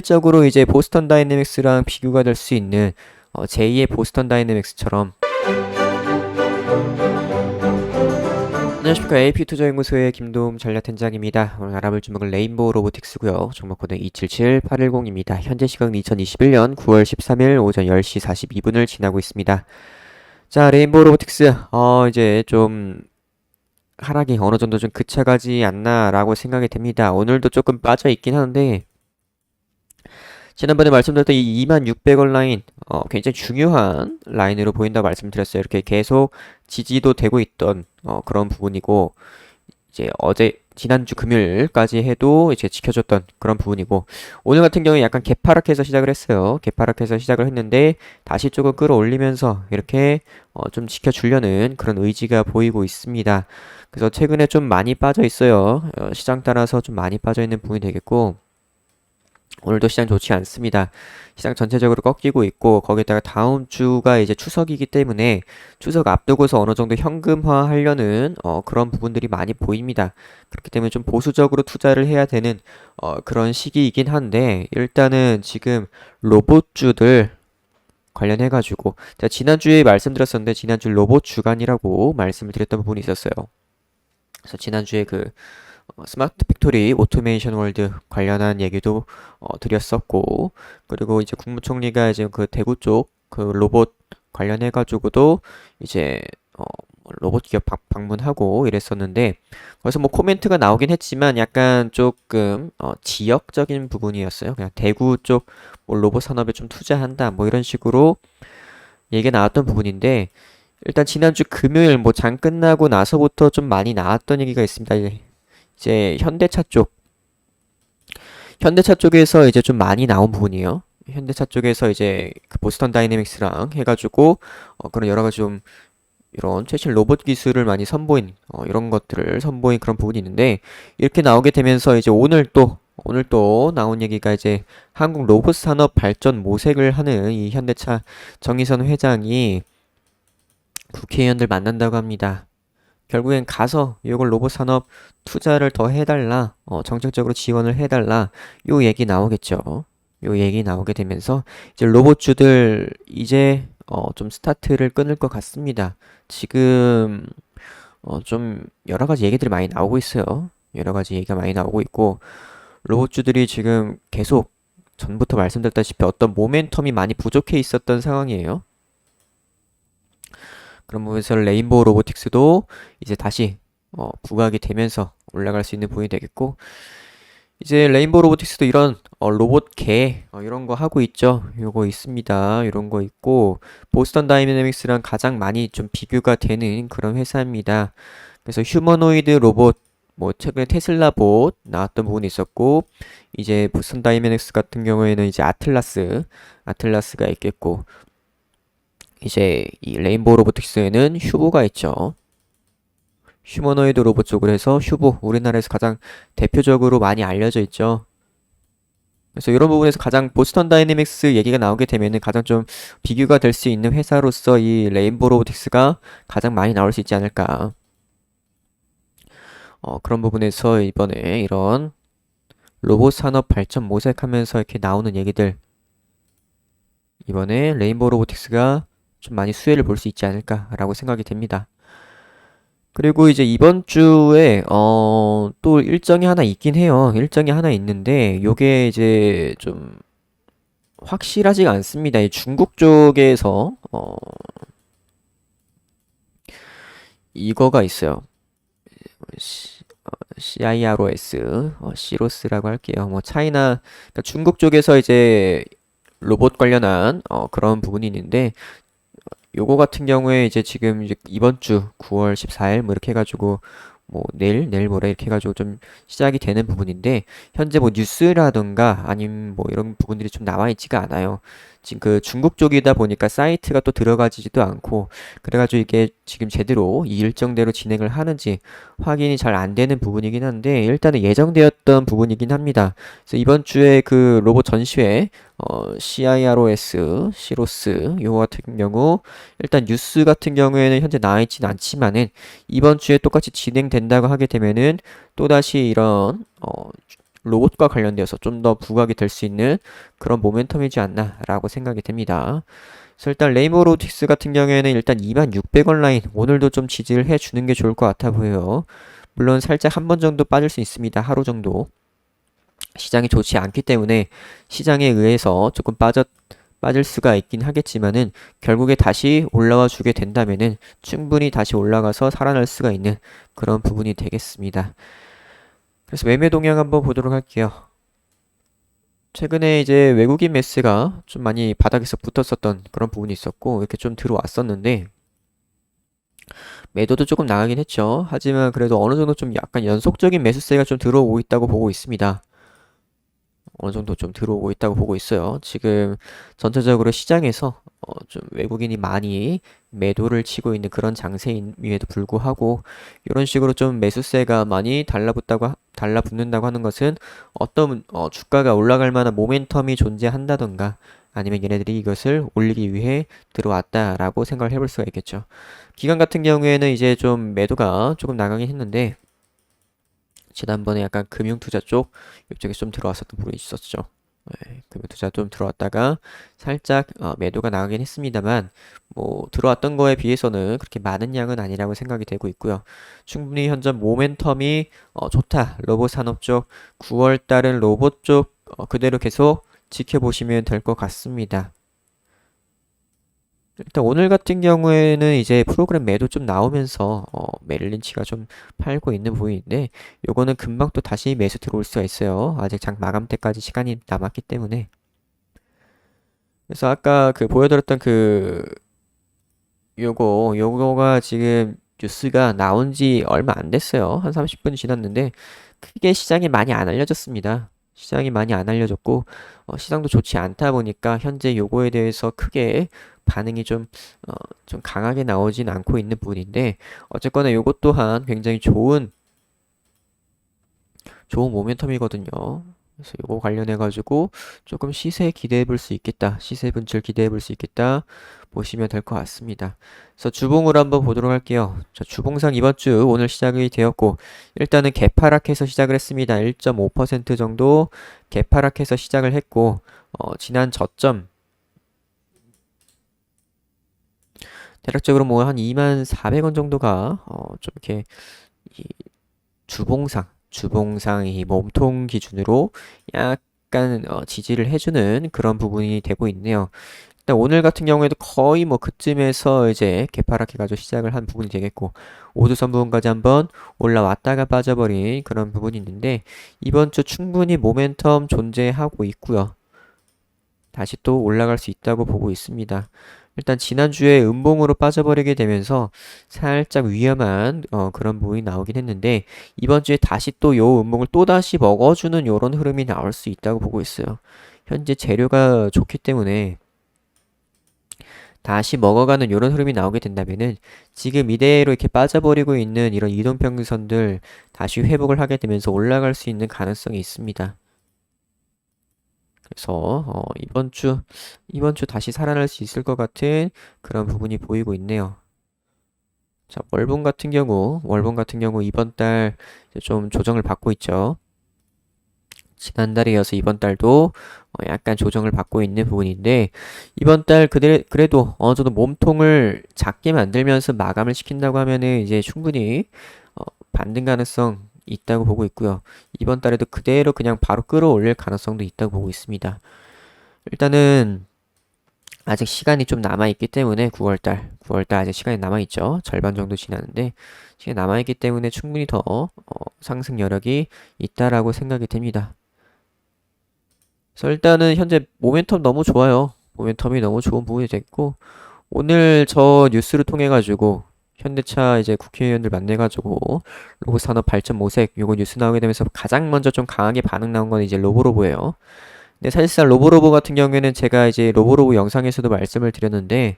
실질적으로 이제 보스턴 다이내믹스랑 비교가 될 수 있는 제2의 보스턴 다이내믹스처럼. 안녕하십니까. AP투자연구소의 김도움 전략팀장입니다. 오늘 알아볼 종목은 레인보우 로보틱스고요. 종목 코드 277810입니다. 현재 시각은 2021년 9월 13일 오전 10시 42분을 지나고 있습니다. 자, 레인보우 로보틱스 이제 좀 하락이 어느 정도 좀 그쳐가지 않나라고 생각이 됩니다. 오늘도 조금 빠져 있긴 하는데 지난번에 말씀드렸던 이 2600원 라인 굉장히 중요한 라인으로 보인다고 말씀드렸어요. 이렇게 계속 지지도 되고 있던 그런 부분이고, 이제 지난주 금요일까지 해도 이제 지켜줬던 그런 부분이고, 오늘 같은 경우에 약간 개파락해서 시작을 했어요. 개파락해서 시작을 했는데 다시 조금 끌어올리면서 이렇게 좀 지켜주려는 그런 의지가 보이고 있습니다. 그래서 최근에 좀 많이 빠져 있어요. 시장 따라서 좀 많이 빠져 있는 부분이 되겠고, 오늘도 시장 좋지 않습니다. 시장 전체적으로 꺾이고 있고, 거기에다가 다음 주가 이제 추석이기 때문에 추석 앞두고서 어느 정도 현금화 하려는 그런 부분들이 많이 보입니다. 그렇기 때문에 좀 보수적으로 투자를 해야 되는 그런 시기이긴 한데, 일단은 지금 로봇주들 관련해가지고, 제가 지난주에 말씀드렸었는데, 지난주 로봇 주간이라고 말씀을 드렸던 부분이 있었어요. 그래서 지난주에 스마트 팩토리 오토메이션 월드 관련한 얘기도 드렸었고, 그리고 이제 국무총리가 이제 그 대구 쪽 그 로봇 관련해 가지고도 이제 로봇 기업 방문하고 이랬었는데, 거기서 뭐 코멘트가 나오긴 했지만 약간 조금 지역적인 부분이었어요. 그냥 대구 쪽뭐 로봇 산업에 좀 투자한다 뭐 이런 식으로 얘기가 나왔던 부분인데, 일단 지난주 금요일 뭐 장 끝나고 나서부터 좀 많이 나왔던 얘기가 있습니다. 이제 현대차 쪽에서 이제 좀 많이 나온 부분이에요. 현대차 쪽에서 이제 그 보스턴 다이내믹스랑 해가지고 그런 여러 가지 좀 이런 최신 로봇 기술을 많이 선보인 이런 것들을 선보인 그런 부분이 있는데, 이렇게 나오게 되면서 이제 오늘 또 나온 얘기가 이제 한국 로봇 산업 발전 모색을 하는 이 현대차 정의선 회장이 국회의원들 만난다고 합니다. 결국엔 가서 이걸 로봇 산업 투자를 더 해달라, 정책적으로 지원을 해달라, 요 얘기 나오겠죠. 요 얘기 나오게 되면서 이제 로봇주들 이제 좀 스타트를 끊을 것 같습니다. 지금 좀 여러 가지 얘기들이 많이 나오고 있어요. 여러 가지 얘기가 많이 나오고 있고, 로봇주들이 지금 계속 전부터 말씀드렸다시피 어떤 모멘텀이 많이 부족해 있었던 상황이에요. 그런 부분에서 레인보우 로보틱스도 이제 다시 부각이 되면서 올라갈 수 있는 부분이 되겠고, 이제 레인보우 로보틱스도 이런 로봇계 이런 거 하고 있죠. 요거 있습니다. 이런 거 있고, 보스턴 다이내믹스랑 가장 많이 좀 비교가 되는 그런 회사입니다. 그래서 휴머노이드 로봇, 뭐 최근에 테슬라 봇 나왔던 부분이 있었고, 이제 보스턴 다이내믹스 같은 경우에는 이제 아틀라스가 있겠고, 이제 이 레인보우 로보틱스에는 휴보가 있죠. 휴머노이드 로봇 쪽으로 해서 휴보, 우리나라에서 가장 대표적으로 많이 알려져 있죠. 그래서 이런 부분에서 가장 보스턴 다이내믹스 얘기가 나오게 되면은 가장 좀 비교가 될 수 있는 회사로서 이 레인보우 로보틱스가 가장 많이 나올 수 있지 않을까. 그런 부분에서 이번에 이런 로봇 산업 발전 모색하면서 이렇게 나오는 얘기들, 이번에 레인보우 로보틱스가 좀 많이 수혜를 볼 수 있지 않을까라고 생각이 됩니다. 그리고 이제 이번 주에 또 일정이 하나 있긴 해요. 일정이 하나 있는데 요게 이제 좀 확실하지가 않습니다. 이 중국 쪽에서 이거가 있어요. CIROS, 시로스라고 할게요. 뭐 차이나, 그러니까 중국 쪽에서 이제 로봇 관련한 그런 부분이 있는데, 요거 같은 경우에 이제 지금 이제 이번 주 9월 14일 뭐 이렇게 해가지고 뭐 내일 모레 이렇게 해가지고 좀 시작이 되는 부분인데, 현재 뭐 뉴스라던가 아니면 뭐 이런 부분들이 좀 나와 있지가 않아요. 지금 그 중국 쪽이다 보니까 사이트가 또 들어가지도 않고, 그래가지고 이게 지금 제대로 이 일정대로 진행을 하는지 확인이 잘 안 되는 부분이긴 한데, 일단은 예정되었던 부분이긴 합니다. 그래서 이번 주에 그 로봇 전시회 CIROS, 시로스 요거 같은 경우 일단 뉴스 같은 경우에는 현재 나와 있지는 않지만은, 이번 주에 똑같이 진행된다고 하게 되면은 또다시 이런 로봇과 관련되어서 좀 더 부각이 될 수 있는 그런 모멘텀이지 않나라고 생각이 됩니다. 그래서 일단 레이모 로보틱스 같은 경우에는 일단 2600원 라인 오늘도 좀 지지를 해주는 게 좋을 것 같아 보여요. 물론 살짝 한 번 정도 빠질 수 있습니다. 하루 정도. 시장이 좋지 않기 때문에 시장에 의해서 조금 빠질 수가 있긴 하겠지만은 결국에 다시 올라와 주게 된다면은 충분히 다시 올라가서 살아날 수가 있는 그런 부분이 되겠습니다. 그래서 매매 동향 한번 보도록 할게요. 최근에 이제 외국인 매수가 좀 많이 바닥에서 붙었었던 그런 부분이 있었고 이렇게 좀 들어왔었는데 매도도 조금 나가긴 했죠. 하지만 그래도 어느 정도 좀 약간 연속적인 매수세가 좀 들어오고 있다고 보고 있습니다. 어느 정도 좀 들어오고 있다고 보고 있어요. 지금 전체적으로 시장에서 좀 외국인이 많이 매도를 치고 있는 그런 장세임에도 불구하고 이런 식으로 좀 매수세가 많이 달라붙는다고 하는 것은 어떤 주가가 올라갈 만한 모멘텀이 존재한다던가 아니면 얘네들이 이것을 올리기 위해 들어왔다라고 생각을 해볼 수가 있겠죠. 기관 같은 경우에는 이제 좀 매도가 조금 나가긴 했는데 지난번에 약간 금융투자 쪽 이쪽에 좀 들어왔었던 부분이 있었죠. 네, 금융투자 좀 들어왔다가 살짝 매도가 나가긴 했습니다만 뭐 들어왔던 거에 비해서는 그렇게 많은 양은 아니라고 생각이 되고 있고요. 충분히 현재 모멘텀이 좋다. 로봇 산업 쪽 9월 달은 로봇 쪽 그대로 계속 지켜보시면 될 것 같습니다. 일단 오늘 같은 경우에는 이제 프로그램 매도 좀 나오면서 메릴 린치가 좀 팔고 있는 부분인데 요거는 금방 또 다시 매수 들어올 수가 있어요. 아직 장 마감 때까지 시간이 남았기 때문에. 그래서 아까 그 보여드렸던 그 요거가 지금 뉴스가 나온 지 얼마 안 됐어요. 한 30분 지났는데 크게 시장에 많이 안 알려졌습니다. 시장이 많이 안 알려졌고 시장도 좋지 않다 보니까 현재 요거에 대해서 크게 반응이 좀 강하게 나오진 않고 있는 부분인데 어쨌거나 요것 또한 굉장히 좋은 모멘텀이거든요. 그래서 요거 관련해 가지고 조금 시세 기대해 볼 수 있겠다. 시세 분출 기대해 볼 수 있겠다. 보시면 될 것 같습니다. 그래서 주봉으로 한번 보도록 할게요. 자, 주봉상 이번 주 오늘 시작이 되었고 일단은 개파락해서 시작을 했습니다. 1.5% 정도 개파락해서 시작을 했고 지난 저점 대략적으로 뭐 한 24,000원 정도가 좀 이렇게 이 주봉상 이 몸통 기준으로 약간 지지를 해주는 그런 부분이 되고 있네요. 일단 오늘 같은 경우에도 거의 뭐 그쯤에서 이제 개파락해가지고 시작을 한 부분이 되겠고 오두선 부분까지 한번 올라왔다가 빠져버린 그런 부분이 있는데 이번 주 충분히 모멘텀 존재하고 있고요. 다시 또 올라갈 수 있다고 보고 있습니다. 일단 지난주에 음봉으로 빠져버리게 되면서 살짝 위험한 그런 부분이 나오긴 했는데 이번 주에 다시 또 요 음봉을 또다시 먹어주는 요런 흐름이 나올 수 있다고 보고 있어요. 현재 재료가 좋기 때문에 다시 먹어가는 요런 흐름이 나오게 된다면은 지금 이대로 이렇게 빠져버리고 있는 이런 이동평균선들 다시 회복을 하게 되면서 올라갈 수 있는 가능성이 있습니다. 그래서 이번 주 다시 살아날 수 있을 것 같은 그런 부분이 보이고 있네요. 자, 월봉 같은 경우 이번 달 좀 조정을 받고 있죠. 지난달에 이어서 이번 달도 약간 조정을 받고 있는 부분인데 이번 달 그래도 어느 정도 몸통을 작게 만들면서 마감을 시킨다고 하면은 이제 충분히 반등 가능성 있다고 보고 있고요. 이번 달에도 그대로 그냥 바로 끌어올릴 가능성도 있다고 보고 있습니다. 일단은 아직 시간이 좀 남아있기 때문에 9월달 아직 시간이 남아있죠. 절반 정도 지났는데 시간이 남아있기 때문에 충분히 더 상승 여력이 있다라고 생각이 됩니다. 그래서 일단은 현재 모멘텀 너무 좋아요. 모멘텀이 너무 좋은 부분이 됐고 오늘 저 뉴스를 통해 가지고 현대차 이제 국회의원들 만나가지고 로봇 산업 발전 모색 요거 뉴스 나오게 되면서 가장 먼저 좀 강하게 반응 나온 건 이제 로보로보예요. 근데 사실상 로보로보 같은 경우에는 제가 이제 로보로보 영상에서도 말씀을 드렸는데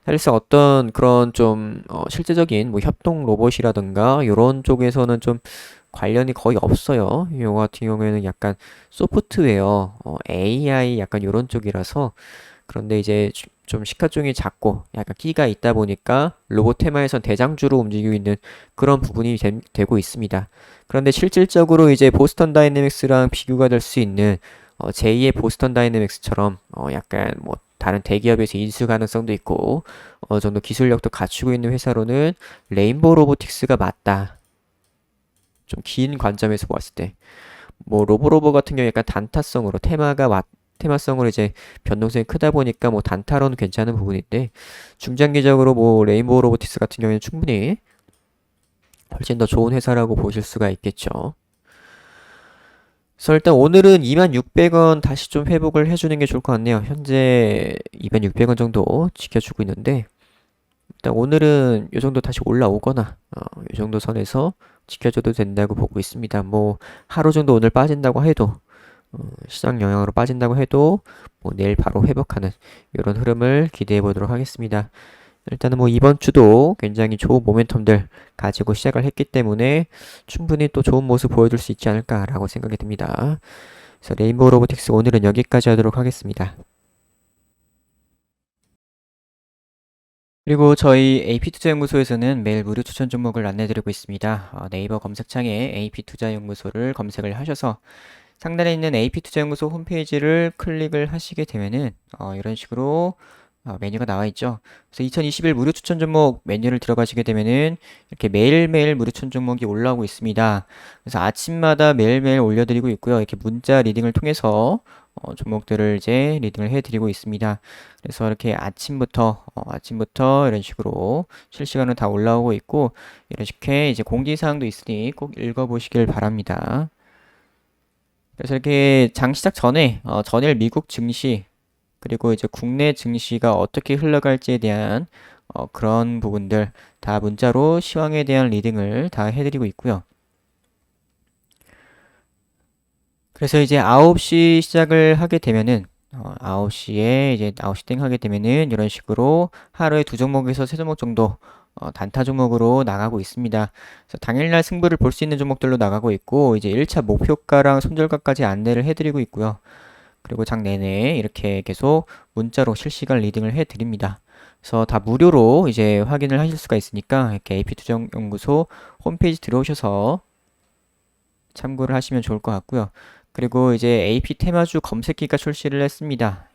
사실상 어떤 그런 좀 실제적인 뭐 협동 로봇이라든가 요런 쪽에서는 좀 관련이 거의 없어요. 요거 같은 경우에는 약간 소프트웨어, AI 약간 요런 쪽이라서 그런데 이제 좀 시가총이 작고 약간 끼가 있다 보니까 로봇 테마에선 대장주로 움직이고 있는 그런 부분이 되고 있습니다. 그런데 실질적으로 이제 보스턴 다이내믹스랑 비교가 될 수 있는 제2의 보스턴 다이내믹스처럼 약간 뭐 다른 대기업에서 인수 가능성도 있고 어느 정도 기술력도 갖추고 있는 회사로는 레인보우 로보틱스가 맞다. 좀 긴 관점에서 보았을 때. 뭐 로보로버 같은 경우 약간 단타성으로 테마성으로 이제 변동성이 크다 보니까 뭐 단타로는 괜찮은 부분인데 중장기적으로 뭐 레인보우 로보틱스 같은 경우에는 충분히 훨씬 더 좋은 회사라고 보실 수가 있겠죠. 그래서 일단 오늘은 2600원 다시 좀 회복을 해주는 게 좋을 것 같네요. 현재 2600원 정도 지켜주고 있는데 일단 오늘은 이 정도 다시 올라오거나 이 정도 선에서 지켜줘도 된다고 보고 있습니다. 뭐 하루 정도 오늘 빠진다고 해도 시장 영향으로 빠진다고 해도 뭐 내일 바로 회복하는 이런 흐름을 기대해 보도록 하겠습니다. 일단은 뭐 이번 주도 굉장히 좋은 모멘텀들 가지고 시작을 했기 때문에 충분히 또 좋은 모습 보여줄 수 있지 않을까라고 생각이 듭니다. 그래서 레인보우 로보틱스 오늘은 여기까지 하도록 하겠습니다. 그리고 저희 AP투자연구소에서는 매일 무료 추천 종목을 안내드리고 있습니다. 네이버 검색창에 AP투자연구소를 검색을 하셔서 상단에 있는 AP투자연구소 홈페이지를 클릭을 하시게 되면은 이런 식으로 메뉴가 나와 있죠. 그래서 2021 무료 추천 종목 메뉴를 들어가시게 되면은 이렇게 매일매일 무료 추천 종목이 올라오고 있습니다. 그래서 아침마다 매일매일 올려드리고 있고요. 이렇게 문자 리딩을 통해서 종목들을 이제 리딩을 해드리고 있습니다. 그래서 이렇게 아침부터 이런 식으로 실시간으로 다 올라오고 있고 이렇게 이제 공지사항도 있으니 꼭 읽어보시길 바랍니다. 그래서 이렇게 장 시작 전에 전일 미국 증시 그리고 이제 국내 증시가 어떻게 흘러갈지에 대한 그런 부분들 다 문자로 시황에 대한 리딩을 다 해드리고 있고요. 그래서 이제 9시 시작을 하게 되면은 9시에 이제 9시 땡 하게 되면은 이런 식으로 하루에 두 종목에서 세 종목 정도 단타 종목으로 나가고 있습니다. 그래서 당일날 승부를 볼 수 있는 종목들로 나가고 있고 이제 1차 목표가랑 손절가까지 안내를 해드리고 있고요. 그리고 장 내내 이렇게 계속 문자로 실시간 리딩을 해드립니다. 그래서 다 무료로 이제 확인을 하실 수가 있으니까 이렇게 AP투자연구소 홈페이지 들어오셔서 참고를 하시면 좋을 것 같고요. 그리고 이제 AP 테마주 검색기가 출시를 했습니다.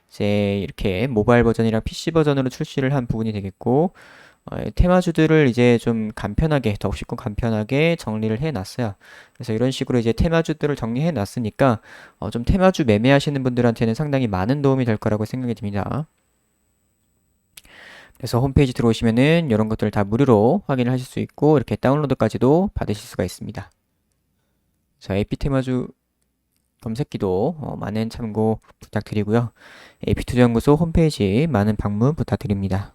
이제 이렇게 모바일 버전이랑 PC 버전으로 출시를 한 부분이 되겠고 테마주들을 이제 좀 간편하게 더욱 쉽고 간편하게 정리를 해 놨어요. 그래서 이런 식으로 이제 테마주들을 정리해 놨으니까 좀 테마주 매매하시는 분들한테는 상당히 많은 도움이 될 거라고 생각이 듭니다. 그래서 홈페이지 들어오시면은 이런 것들 다 무료로 확인을 하실 수 있고 이렇게 다운로드까지도 받으실 수가 있습니다. 자, AP 테마주 검색기도 많은 참고 부탁드리고요. AP투자연구소 홈페이지 많은 방문 부탁드립니다.